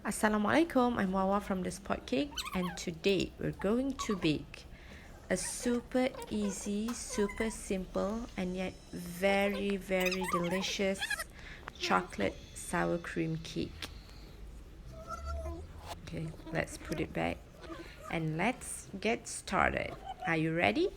Assalamualaikum, I'm Wawa from The Spot Cake, and today we're going to bake a super easy, super simple and yet very delicious chocolate sour cream cake. Okay, let's put it back and let's get started. Are you ready?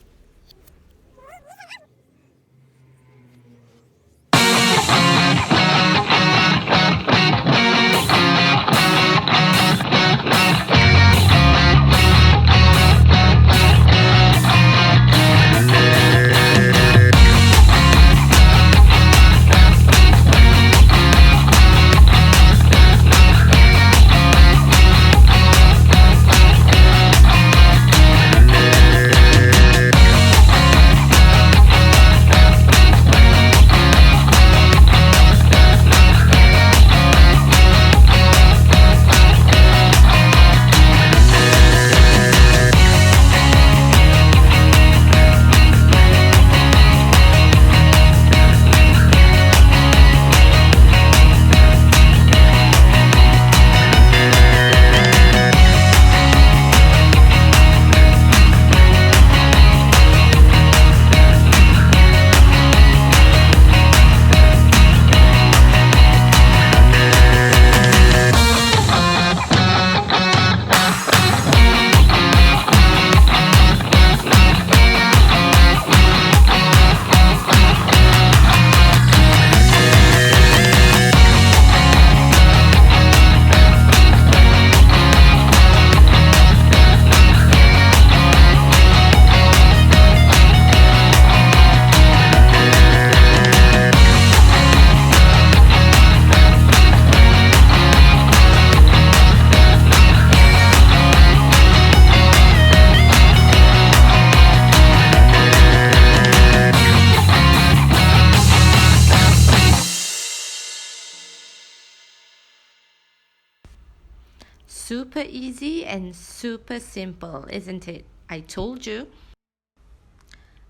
Super easy and super simple, isn't it? I told you.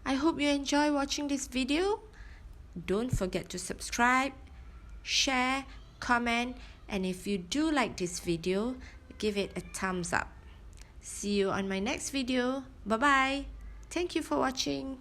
I hope you enjoy watching this video. Don't forget to subscribe, share, comment, and if you do like this video, give it a thumbs up. See you on my next video. Bye bye. Thank you for watching.